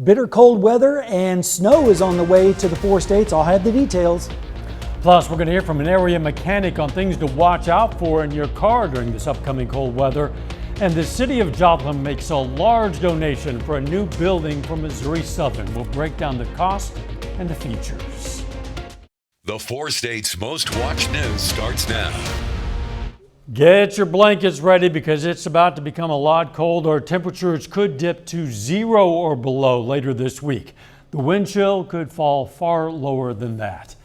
Bitter cold weather and snow is on the way to the 4 states. I'll have the details. Plus, we're going to hear from an area mechanic on things to watch out for in your car during this upcoming cold weather. And the city of Joplin makes a large donation for a new building for Missouri Southern. We'll break down the cost and the features. The 4 states' most watched news starts now. Get your blankets ready because it's about to become a lot colder. Temperatures could dip to 0 or below later this week. The wind chill could fall far lower than that.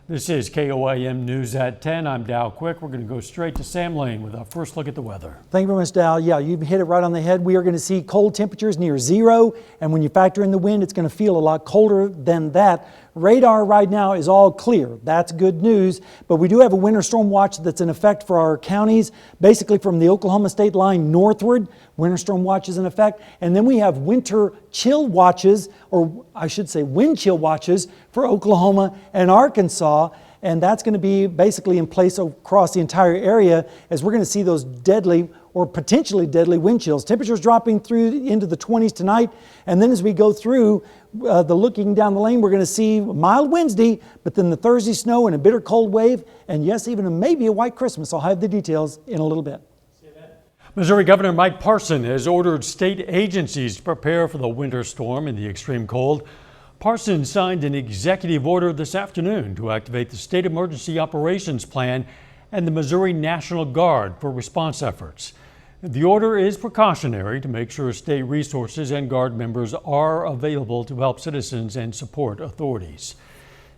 This is KOAM News at 10. I'm Dow Quick. We're going to go straight to Sam Lane with our first look at the weather. Thank you very much, Dow. Yeah, you hit it right on the head. We are going to see cold temperatures near 0. And when you factor in the wind, it's going to feel a lot colder than that. Radar right now is all clear. That's good news. But we do have a winter storm watch that's in effect for our counties, basically from the Oklahoma state line northward. Winter storm watch is in effect. And then we have winter chill watches, or I should say wind chill watches for Oklahoma and Arkansas. And that's going to be basically in place across the entire area as we're going to see those deadly or potentially deadly wind chills. Temperatures dropping through into the 20s tonight. And then as we go through the looking down the lane, we're going to see mild Wednesday, but then the Thursday snow and a bitter cold wave. And yes, even maybe a white Christmas. I'll have the details in a little bit. Missouri Governor Mike Parson has ordered state agencies to prepare for the winter storm and the extreme cold. Parson signed an executive order this afternoon to activate the State Emergency Operations Plan and the Missouri National Guard for response efforts. The order is precautionary to make sure state resources and Guard members are available to help citizens and support authorities.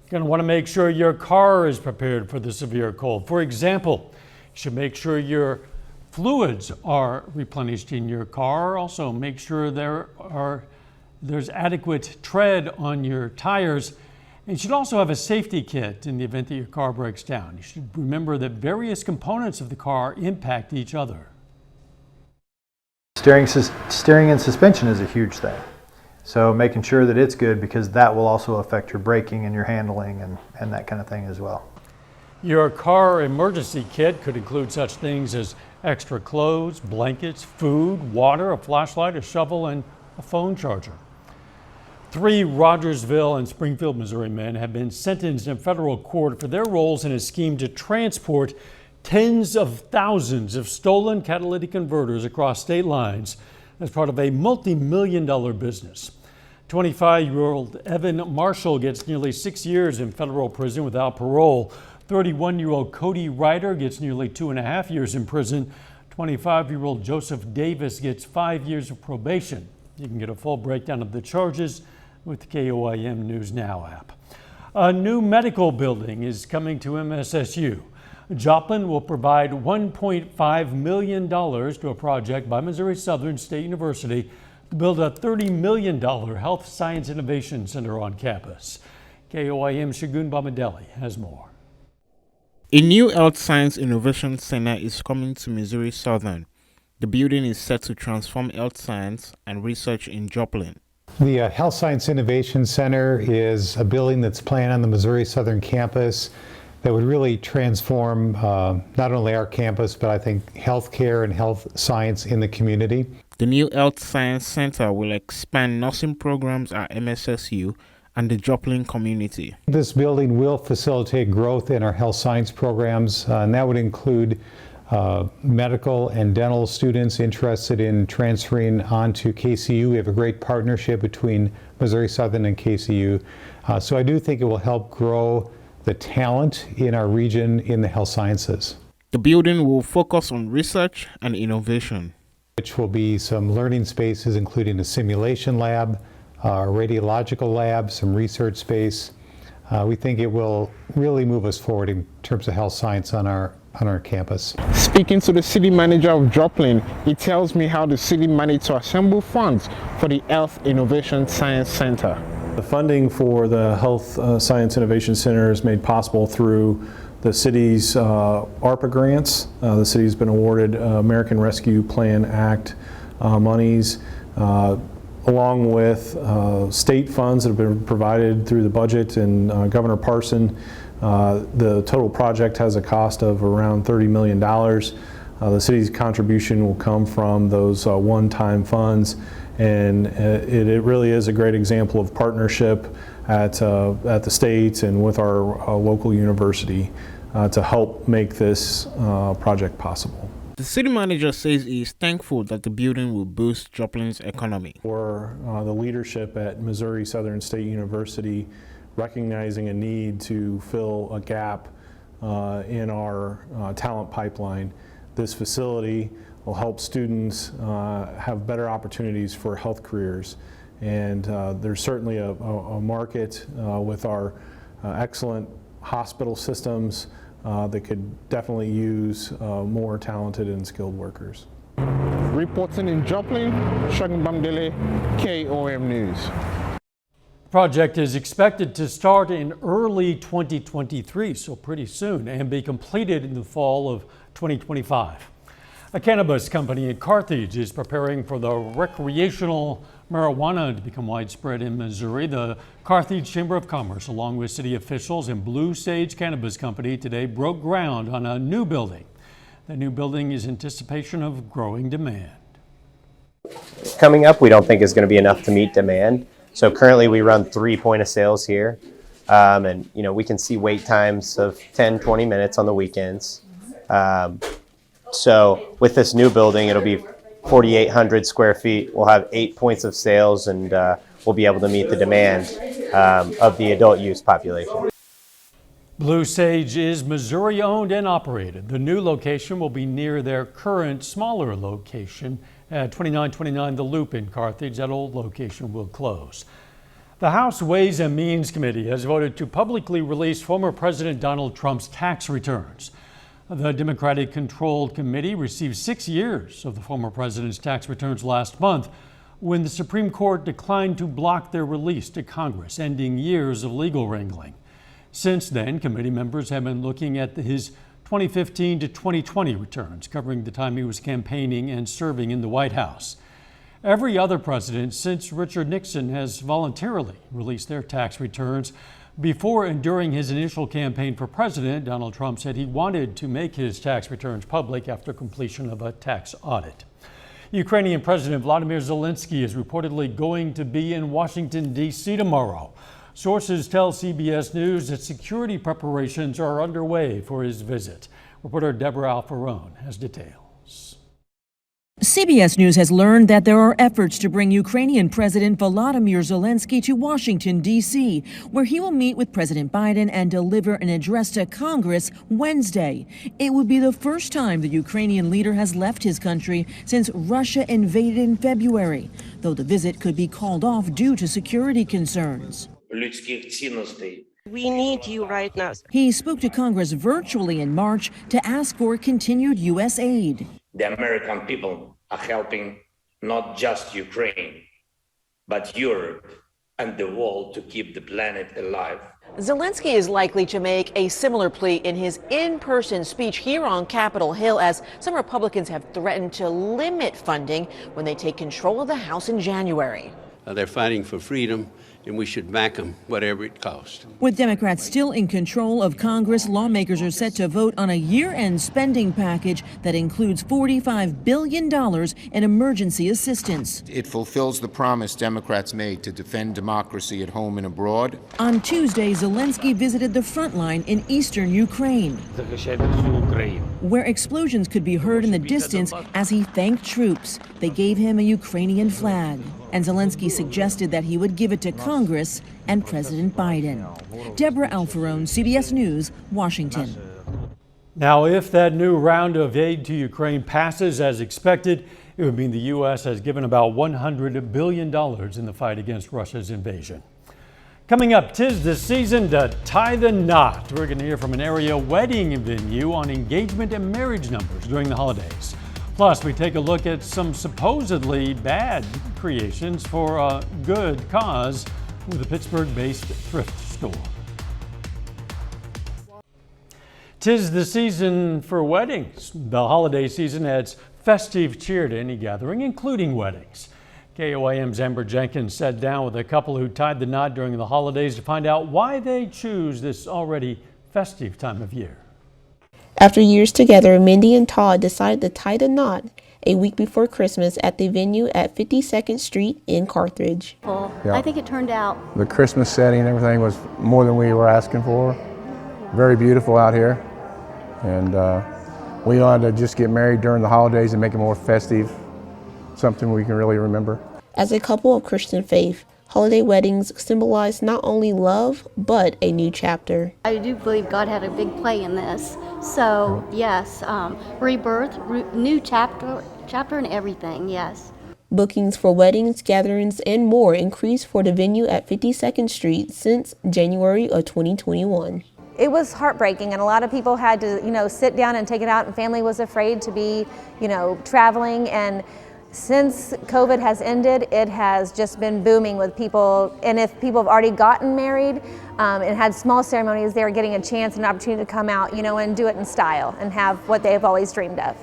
You're going to want to make sure your car is prepared for the severe cold. For example, you should make sure your fluids are replenished in your car. Also, make sure there's adequate tread on your tires. And you should also have a safety kit in the event that your car breaks down. You should remember that various components of the car impact each other. Steering and suspension is a huge thing. So making sure that it's good, because that will also affect your braking and your handling and that kind of thing as well. Your car emergency kit could include such things as extra clothes, blankets, food, water, a flashlight, a shovel, and a phone charger. 3 Rogersville and Springfield, Missouri men have been sentenced in federal court for their roles in a scheme to transport tens of thousands of stolen catalytic converters across state lines as part of a multi-million-dollar business. 25-year-old Evan Marshall gets nearly 6 years in federal prison without parole. 31-year-old Cody Ryder gets nearly 2.5 years in prison. 25-year-old Joseph Davis gets 5 years of probation. You can get a full breakdown of the charges with the KOAM News Now app. A new medical building is coming to MSSU. Joplin will provide $1.5 million to a project by Missouri Southern State University to build a $30 million Health Science Innovation Center on campus. KOAM's Shagun Bamadeli has more. A new Health Science Innovation Center is coming to Missouri Southern. The building is set to transform health science and research in Joplin. The Health Science Innovation Center is a building that's planned on the Missouri Southern campus that would really transform not only our campus, but I think healthcare and health science in the community. The new Health Science Center will expand nursing programs at MSSU and the Joplin community. This building will facilitate growth in our health science programs, and that would include medical and dental students interested in transferring onto KCU. We have a great partnership between Missouri Southern and KCU. So I do think it will help grow the talent in our region in the health sciences. The building will focus on research and innovation, which will be some learning spaces, including a simulation lab, a radiological lab, some research space. We think it will really move us forward in terms of health science on our campus. Speaking to the city manager of Joplin, he tells me how the city managed to assemble funds for the Health Innovation Science Center. The funding for the Health Science Innovation Center is made possible through the city's ARPA grants. The city's been awarded American Rescue Plan Act monies, along with state funds that have been provided through the budget, and Governor Parson. The total project has a cost of around $30 million. The city's contribution will come from those one-time funds, And it really is a great example of partnership at the state and with our local university to help make this project possible. The city manager says he is thankful that the building will boost Joplin's economy. For the leadership at Missouri Southern State University recognizing a need to fill a gap in our talent pipeline, this facility will help students have better opportunities for health careers. And there's certainly a market with our excellent hospital systems that could definitely use more talented and skilled workers. Reporting in Joplin, Shagin Bamdele, KOAM News. The project is expected to start in early 2023, so pretty soon, and be completed in the fall of 2025. A cannabis company in Carthage is preparing for the recreational marijuana to become widespread in Missouri. The Carthage Chamber of Commerce, along with city officials and Blue Sage Cannabis Company, today broke ground on a new building. The new building is in anticipation of growing demand. Coming up, we don't think is going to be enough to meet demand. So currently we run 3 point of sales here. And we can see wait times of 10, 20 minutes on the weekends. So with this new building, it'll be 4,800 square feet. We'll have 8 points of sales, and we'll be able to meet the demand of the adult use population. Blue Sage is Missouri owned and operated. The new location will be near their current smaller location at 2929 The Loop in Carthage. That old location will close. The House Ways and Means Committee has voted to publicly release former President Donald Trump's tax returns. The Democratic-controlled committee received 6 years of the former president's tax returns last month when the Supreme Court declined to block their release to Congress, ending years of legal wrangling. Since then, committee members have been looking at his 2015 to 2020 returns, covering the time he was campaigning and serving in the White House. Every other president since Richard Nixon has voluntarily released their tax returns. Before and during his initial campaign for president, Donald Trump said he wanted to make his tax returns public after completion of a tax audit. Ukrainian President Vladimir Zelensky is reportedly going to be in Washington, D.C. tomorrow. Sources tell CBS News that security preparations are underway for his visit. Reporter Deborah Alfarone has details. CBS News has learned that there are efforts to bring Ukrainian President Volodymyr Zelensky to Washington, D.C., where he will meet with President Biden and deliver an address to Congress Wednesday. It would be the first time the Ukrainian leader has left his country since Russia invaded in February, though the visit could be called off due to security concerns. We need you right now. He spoke to Congress virtually in March to ask for continued U.S. aid. The American people are helping not just Ukraine, but Europe and the world to keep the planet alive. Zelensky is likely to make a similar plea in his in-person speech here on Capitol Hill, as some Republicans have threatened to limit funding when they take control of the House in January. They're fighting for freedom, and we should back them, whatever it costs. With Democrats still in control of Congress, lawmakers are set to vote on a year-end spending package that includes $45 billion in emergency assistance. It fulfills the promise Democrats made to defend democracy at home and abroad. On Tuesday, Zelensky visited the front line in eastern Ukraine, where explosions could be heard in the distance as he thanked troops. They gave him a Ukrainian flag, and Zelensky suggested that he would give it to Congress and President Biden. Deborah Alfarone, CBS News, Washington. Now, if that new round of aid to Ukraine passes as expected, it would mean the U.S. has given about $100 billion in the fight against Russia's invasion. Coming up, 'tis the season to tie the knot. We're going to hear from an area wedding venue on engagement and marriage numbers during the holidays. Plus, we take a look at some supposedly bad creations for a good cause with a Pittsburgh-based thrift store. 'Tis the season for weddings. The holiday season adds festive cheer to any gathering, including weddings. KOAM's Amber Jenkins sat down with a couple who tied the knot during the holidays to find out why they choose this already festive time of year. After years together, Mindy and Todd decided to tie the knot a week before Christmas at the venue at 52nd Street in Carthage. I think it turned out. The Christmas setting and everything was more than we were asking for. Very beautiful out here. And we wanted to just get married during the holidays and make it more festive, something we can really remember. As a couple of Christian faith, holiday weddings symbolize not only love, but a new chapter. I do believe God had a big play in this. So, yes, rebirth, new chapter and everything, yes. Bookings for weddings, gatherings, and more increased for the venue at 52nd Street since January of 2021. It was heartbreaking, and a lot of people had to, sit down and take it out, and family was afraid to be, traveling. And since COVID has ended, it has just been booming with people. And if people have already gotten married and had small ceremonies, they're getting a chance and an opportunity to come out, and do it in style and have what they have always dreamed of.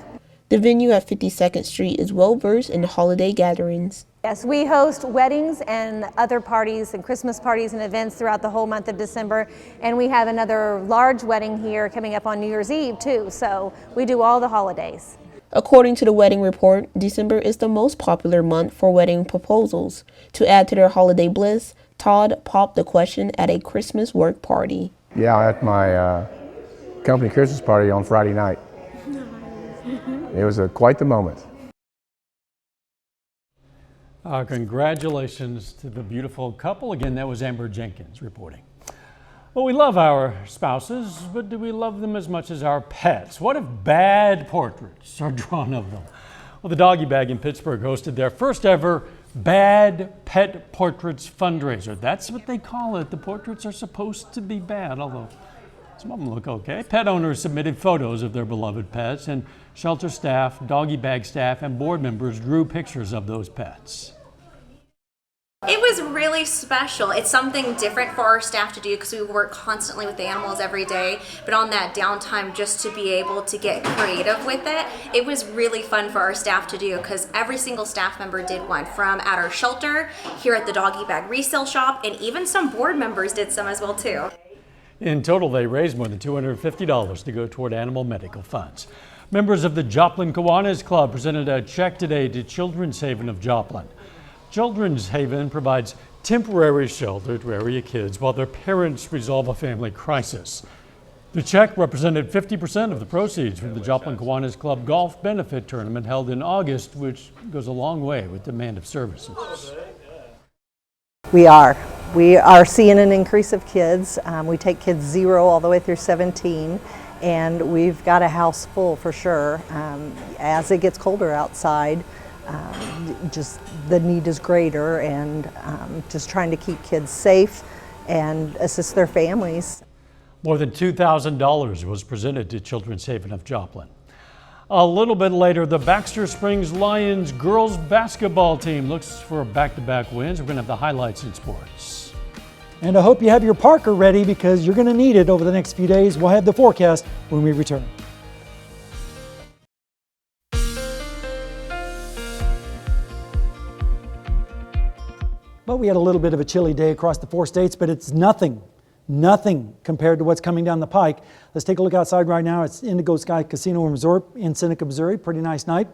The venue at 52nd Street is well versed in holiday gatherings. Yes, we host weddings and other parties and Christmas parties and events throughout the whole month of December. And we have another large wedding here coming up on New Year's Eve too. So we do all the holidays. According to the wedding report, December is the most popular month for wedding proposals. To add to their holiday bliss, Todd popped the question at a Christmas work party. Yeah, at my company Christmas party on Friday night. It was quite the moment. Congratulations to the beautiful couple. Again, that was Amber Jenkins reporting. Well, we love our spouses, but do we love them as much as our pets? What if bad portraits are drawn of them? Well, the Doggy Bag in Pittsburgh hosted their first ever Bad Pet Portraits fundraiser. That's what they call it. The portraits are supposed to be bad, although some of them look okay. Pet owners submitted photos of their beloved pets, and shelter staff, Doggy Bag staff, and board members drew pictures of those pets. It was really special. It's something different for our staff to do because we work constantly with the animals every day, but on that downtime, just to be able to get creative with it, it was really fun for our staff to do because every single staff member did one, from at our shelter, here at the Doggy Bag resale shop, and even some board members did some as well too. In total, they raised more than $250 to go toward animal medical funds. Members of the Joplin Kiwanis Club presented a check today to Children's Haven of Joplin. Children's Haven provides temporary shelter to area kids while their parents resolve a family crisis. The check represented 50% of the proceeds from the Joplin Kiwanis Club golf benefit tournament held in August, which goes a long way with demand of services. We are seeing an increase of kids. We take kids 0 all the way through 17, and we've got a house full for sure. As it gets colder outside, just the need is greater, and just trying to keep kids safe and assist their families. More than $2,000 was presented to Children's Haven of Joplin. A little bit later, the Baxter Springs Lions girls basketball team looks for back-to-back wins. We're going to have the highlights in sports. And I hope you have your Parker ready because you're going to need it over the next few days. We'll have the forecast when we return. But we had a little bit of a chilly day across the 4 states, but it's nothing compared to what's coming down the pike. Let's take a look outside right now. It's Indigo Sky Casino and Resort in Seneca, Missouri. Pretty nice night,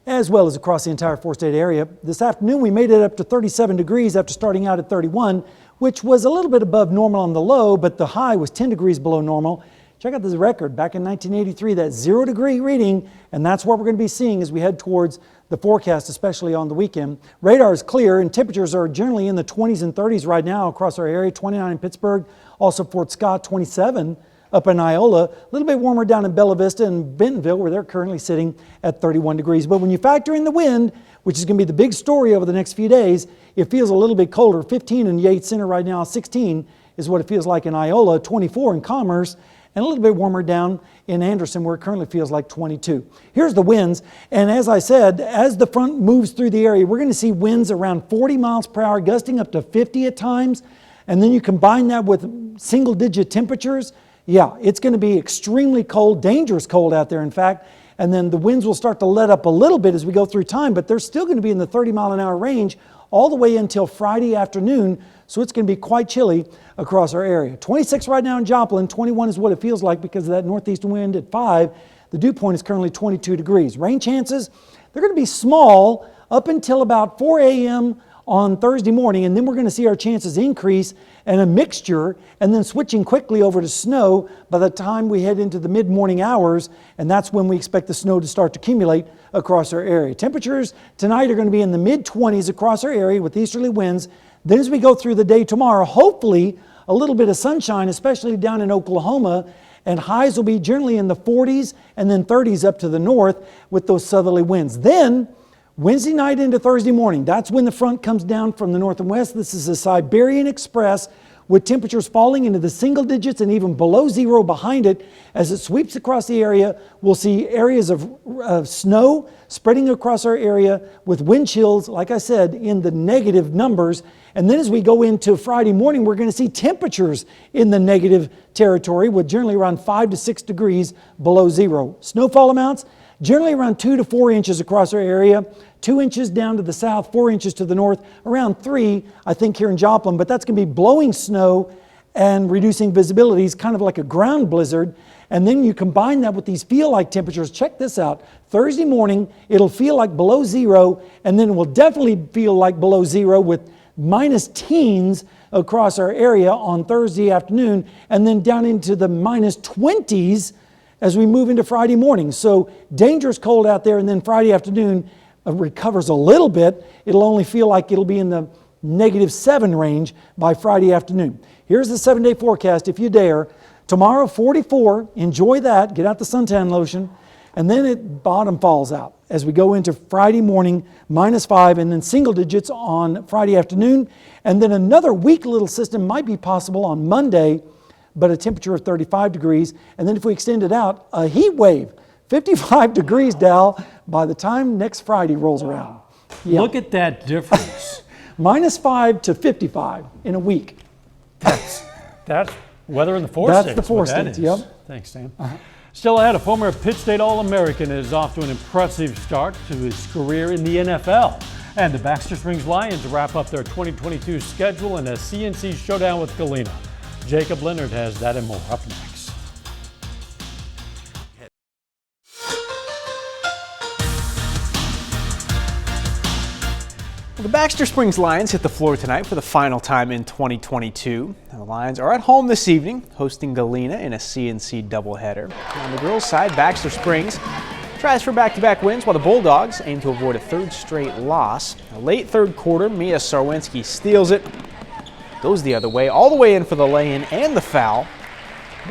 as well as across the entire 4-state area. This afternoon, we made it up to 37 degrees after starting out at 31, which was a little bit above normal on the low, but the high was 10 degrees below normal. Check out this record back in 1983, that 0-degree reading, and that's what we're going to be seeing as we head towards the forecast, especially on the weekend. Radar is clear, and temperatures are generally in the 20s and 30s right now across our area. 29 in Pittsburgh, also Fort Scott, 27 up in Iola. A little bit warmer down in Bella Vista and Bentonville, where they're currently sitting at 31 degrees. But when you factor in the wind, which is going to be the big story over the next few days, it feels a little bit colder. 15 in Yates Center right now, 16 is what it feels like in Iola, 24 in Commerce, and a little bit warmer down in Anderson, where it currently feels like 22. Here's the winds, and as I said, as the front moves through the area, we're going to see winds around 40 miles per hour, gusting up to 50 at times, and then you combine that with single-digit temperatures. Yeah, it's going to be extremely cold, dangerous cold out there, in fact, and then the winds will start to let up a little bit as we go through time, but they're still going to be in the 30-mile-an-hour range all the way until Friday afternoon, so it's going to be quite chilly across our area. 26 right now in Joplin, 21 is what it feels like because of that northeast wind at 5. The dew point is currently 22 degrees. Rain chances, They're going to be small up until about 4 a.m. on Thursday morning, and then we're going to see our chances increase and a mixture, and then switching quickly over to snow by the time we head into the mid-morning hours, and that's when we expect the snow to start to accumulate across our area. Temperatures tonight are going to be in the mid-20s across our area with easterly winds. Then as we go through the day tomorrow, hopefully a little bit of sunshine, especially down in Oklahoma, and highs will be generally in the 40s and then 30s up to the north with those southerly winds. Then Wednesday night into Thursday morning, that's when the front comes down from the north and west. This is a Siberian Express with temperatures falling into the single digits and even below zero behind it. As it sweeps across the area, we'll see areas of snow spreading across our area with wind chills, like I said, in the negative numbers. And then as we go into Friday morning, we're going to see temperatures in the negative territory with generally around 5 to 6 degrees below zero. Snowfall amounts, generally around 2 to 4 inches across our area. 2 inches down to the south, 4 inches to the north, around 3, I think, here in Joplin. But that's going to be blowing snow and reducing visibilities, kind of like a ground blizzard. And then you combine that with these feel-like temperatures. Check this out. Thursday morning, it'll feel like below zero, and then it will definitely feel like below zero with minus teens across our area on Thursday afternoon, and then down into the minus 20s as we move into Friday morning. So dangerous cold out there, and then Friday afternoon recovers a little bit. It'll only feel like it'll be in the -7 range by Friday afternoon. Here's the 7-day forecast if you dare. Tomorrow 44, enjoy that, get out the suntan lotion, and then it bottom falls out as we go into Friday morning -5 and then single digits on Friday afternoon. And then another weak little system might be possible on Monday, but a temperature of 35 degrees. And then if we extend it out, a heat wave, 55 degrees, Dal, by the time next Friday rolls around. Yeah. Look at that difference. -5 to 55 in a week. That's weather in the four That's states. the four what that states, is. yep. Thanks, Sam. Still ahead, a former Pitt State All-American is off to an impressive start to his career in the NFL. And the Baxter Springs Lions wrap up their 2022 schedule in a CNC showdown with Galena. Jacob Leonard has that and more up next. Well, the Baxter Springs Lions hit the floor tonight for the final time in 2022. And the Lions are at home this evening, hosting Galena in a CNC doubleheader. On the girls' side, Baxter Springs tries for back-to-back wins, while the Bulldogs aim to avoid a third straight loss. A late third quarter, Mia Sarwinski steals it, goes the other way, all the way in for the lay-in and the foul.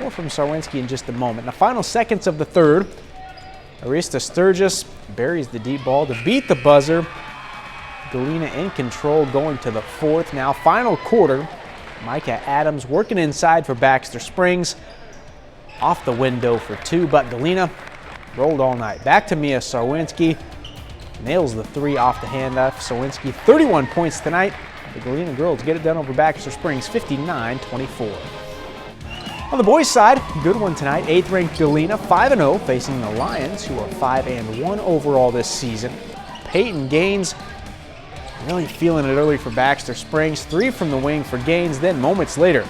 More from Sarwinski in just a moment. In the final seconds of the third, Arista Sturgis buries the deep ball to beat the buzzer. Galena in control going to the fourth. Now final quarter, Micah Adams working inside for Baxter Springs. Off the window for two, but Galena rolled all night. Back to Mia Sarwinski. Nails the three off the handoff. Sarwinski 31 points tonight. The Galena girls get it done over Baxter Springs 59-24. On the boys' side, good one tonight. 8th-ranked Galena 5-0 facing the Lions, who are 5-1 overall this season. Peyton Gaines really feeling it early for Baxter Springs. 3 from the wing for Gaines, then moments later,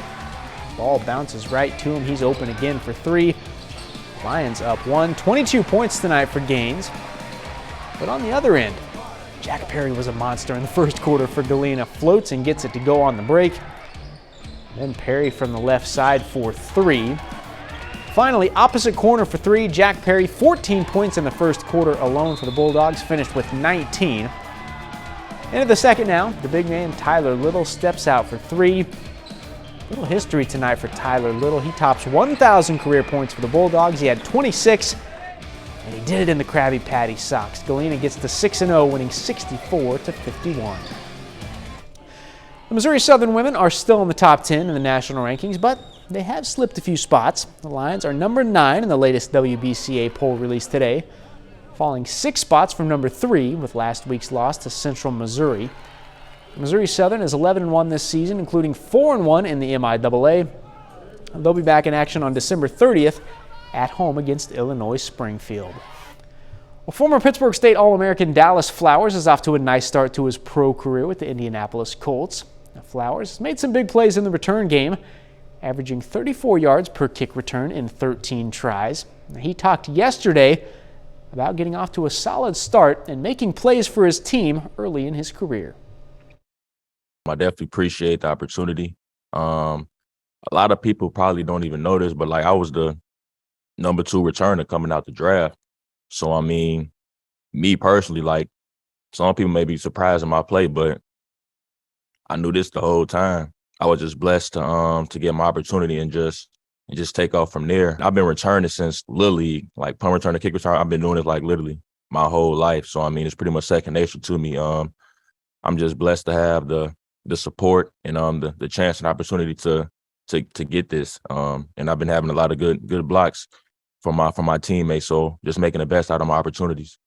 ball bounces right to him. He's open again for 3. Lions up 1. 22 points tonight for Gaines. But on the other end, Jack Perry was a monster in the first quarter for Galena. Floats and gets it to go on the break. Then Perry from the left side for 3. Finally, opposite corner for 3. Jack Perry, 14 points in the first quarter alone for the Bulldogs, finished with 19. Into the second now, the big man Tyler Little steps out for 3. Little history tonight for Tyler Little. He tops 1,000 career points for the Bulldogs. He had 26, and he did it in the Krabby Patty socks. Galena gets to 6-0, winning 64-51. The Missouri Southern women are still in the top 10 in the national rankings, but they have slipped a few spots. The Lions are number 9 in the latest WBCA poll released today, falling 6 spots from number 3 with last week's loss to Central Missouri. Missouri Southern is 11-1 this season, including 4-1 in the MIAA. They'll be back in action on December 30th at home against Illinois Springfield. Well, former Pittsburgh State All-American Dallas Flowers is off to a nice start to his pro career with the Indianapolis Colts. Now, Flowers has made some big plays in the return game, averaging 34 yards per kick return in 13 tries. Now, he talked yesterday about getting off to a solid start and making plays for his team early in his career. I definitely appreciate the opportunity. A lot of people probably don't even know this, but like I was the number 2 returner coming out the draft. So, I mean, me personally, like some people may be surprised in my play, but I knew this the whole time. I was just blessed to get my opportunity and just take off from there. I've been returning since Little League, like punt returner, kick return. I've been doing it like literally my whole life. So, I mean, it's pretty much second nature to me. I'm just blessed to have the support and the chance and opportunity to get this. And I've been having a lot of good blocks from my teammates. So just making the best out of my opportunities.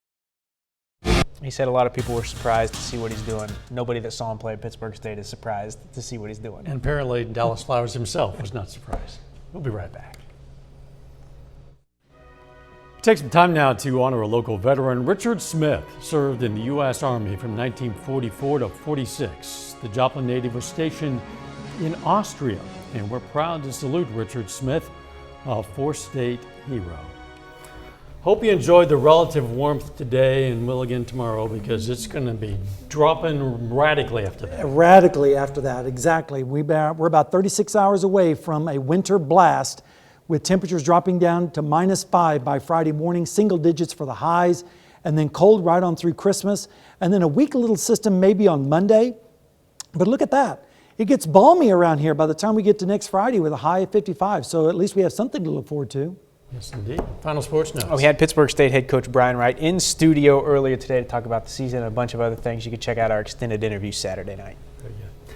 He said a lot of people were surprised to see what he's doing. Nobody that saw him play at Pittsburgh State is surprised to see what he's doing. And apparently Dallas Flowers himself was not surprised. We'll be right back. Take some time now to honor a local veteran. Richard Smith served in the U.S. Army from 1944 to 46. The Joplin native was stationed in Austria, and we're proud to salute Richard Smith, a 4-state hero. Hope you enjoyed the relative warmth today and will again tomorrow, because it's going to be dropping radically after that. Radically after that, exactly. We're about 36 hours away from a winter blast, with temperatures dropping down to -5 by Friday morning, single digits for the highs, and then cold right on through Christmas, and then a weak little system maybe on Monday. But look at that. It gets balmy around here by the time we get to next Friday with a high of 55, so at least we have something to look forward to. Yes, indeed. Final sports notes. We had Pittsburgh State head coach Brian Wright in studio earlier today to talk about the season and a bunch of other things. You can check out our extended interview Saturday night. Very good.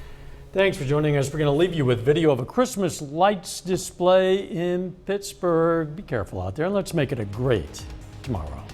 Thanks for joining us. We're going to leave you with video of a Christmas lights display in Pittsburgh. Be careful out there, and let's make it a great tomorrow.